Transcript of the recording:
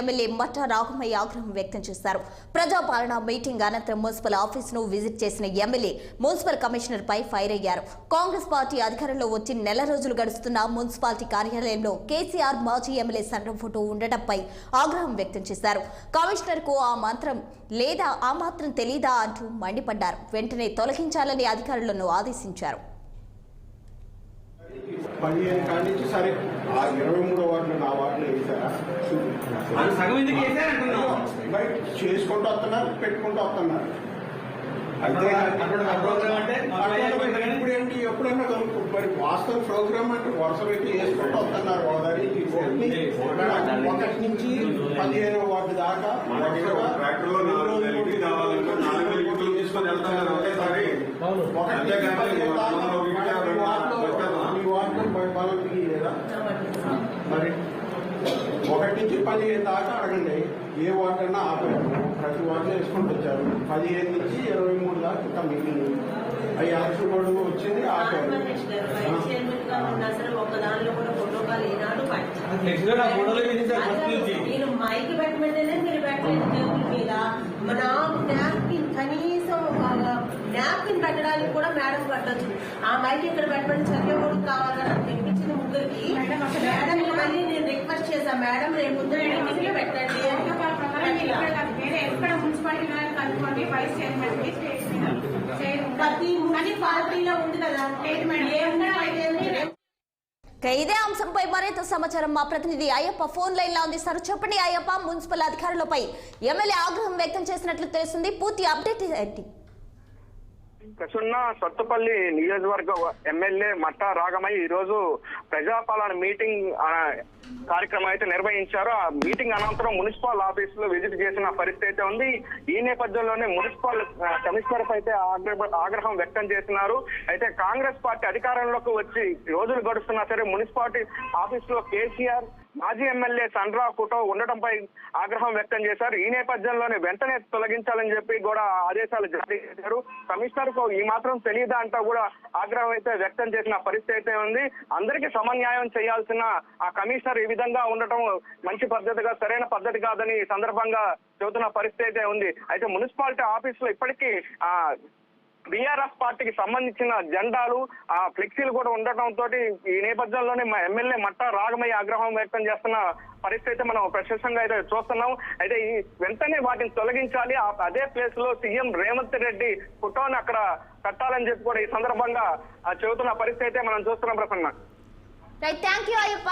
MLA మట్టా రాఘమయ్య ఆగ్రహం వ్యక్తం చేశారు. ప్రజాపాలన మీటింగ్ అనంతరం మున్సిపల్ ఆఫీసును విజిట్ చేసిన ఎమ్మెల్యే మున్సిపల్ కమిషనర్ పై ఫైర్ అయ్యారు. కాంగ్రెస్ పార్టీ అధికారంలో వచ్చి నెల రోజులు గడుస్తున్న మున్సిపాలిటీ కార్యాలయంలో కేసీఆర్ మాజీ ఎమ్మెల్యే సంఘం ఫోటో ఉండటంపై ఆగ్రహం వ్యక్తం చేశారు. కమిషనర్ కు ఆ మాత్రం తెలీదా అంటూ మండిపడ్డారు. వెంటనే తొలగించాలని అధికారులను ఆదేశించారు. 15 కాడి నుంచి సరే ఆ 23వ వార్డులో నా వార్డులో వేసారా చేసుకుంటూ వస్తున్నారు, పెట్టుకుంటూ వస్తున్నారు. ఇప్పుడు ఏంటి ఎప్పుడన్నా మరి వాస్తవ ప్రోగ్రామ్ అంటే వరుస పెట్టి వేసుకుంటూ వస్తున్నారు. ఒకటి నుంచి 15వ వార్డు దాకా మరి 1 నుంచి 15 దాకా అడగండి. ఏ వార్డు అన్నా ఆపారు, ప్రతి వార్డులో వేసుకుంటూ వచ్చారు. 15 నుంచి 23 దాకా ఇంకా మిగిలింది. అవి ఎలక్షన్ కూడా వచ్చింది, ఆపారు. మైకి పెట్టమంటేనే మీరు పెట్టలేదు మీద కనీసం నాప్కిన్ పెట్టడానికి కూడా మేడం పెట్టచ్చు. ఆ మైక్ ఇక్కడ పెట్టమని చదివే కూడా కావాలని తెప్పించిన ముగ్గురికి మేడం మళ్ళీ నేను రిక్వెస్ట్ చేశాను, మేడం రేపు ముందు పెట్టండి. ప్రతి పార్టీలో ఉంది కదా. ఇదే అంశంపై మరింత సమాచారం మా ప్రతినిధి అయ్యప్ప ఫోన్ లైన్ లో అందిస్తారు. చెప్పండి అయ్యప్ప, మున్సిపల్ అధికారులపై ఎమ్మెల్యే ఆగ్రహం వ్యక్తం చేసినట్లు తెలుస్తుంది. పూర్తి అప్డేట్ ఏంటి? ప్రసన్న సత్తుపల్లి నియోజకవర్గ ఎమ్మెల్యే మట్టా రాఘమయ్య ఈ రోజు ప్రజాపాలన మీటింగ్ కార్యక్రమం అయితే నిర్వహించారు. ఆ మీటింగ్ అనంతరం మున్సిపల్ ఆఫీస్ లో విజిట్ చేసిన పరిస్థితి అయితే ఉంది. ఈ నేపథ్యంలోనే మున్సిపల్ కమిషనర్ అయితే ఆగ్రహం వ్యక్తం చేస్తున్నారు. అయితే కాంగ్రెస్ పార్టీ అధికారంలోకి వచ్చి రోజులు గడుస్తున్నా సరే మున్సిపాలిటీ ఆఫీస్ లో కేసీఆర్ మాజీ ఎమ్మెల్యే సండ్రా ఫోటో ఉండటంపై ఆగ్రహం వ్యక్తం చేశారు. ఈ నేపథ్యంలోనే వెంటనే తొలగించాలని చెప్పి కూడా ఆదేశాలు జారీ చేశారు. కమిషనర్ కు ఈ మాత్రం తెలియదా అంటూ కూడా ఆగ్రహం అయితే వ్యక్తం చేసిన పరిస్థితి అయితే ఉంది. అందరికీ సమన్యాయం చేయాల్సిన ఆ కమిషనర్ ఈ విధంగా ఉండటం మంచి పద్ధతిగా సరైన పద్ధతి కాదని సందర్భంగా చెబుతున్న పరిస్థితి అయితే ఉంది. అయితే మున్సిపాలిటీ ఆఫీస్ లో ఇప్పటికీ బీఆర్ఎస్ పార్టీకి సంబంధించిన జెండాలు ఫ్లెక్సీలు కూడా ఉండటంతో ఈ నేపథ్యంలోనే మా ఎమ్మెల్యే మట్టా రాఘమయ్య ఆగ్రహం వ్యక్తం చేస్తున్న పరిస్థితి మనం ప్రత్యక్షంగా అయితే చూస్తున్నాం. అయితే ఈ వెంటనే వాటిని తొలగించాలి, అదే ప్లేస్ లో సీఎం రేవంత్ రెడ్డి ఫోటోని అక్కడ కట్టాలని చెప్పి కూడా ఈ సందర్భంగా చెబుతున్న పరిస్థితి అయితే మనం చూస్తున్నాం. Prasanna, thank you Ayyappa.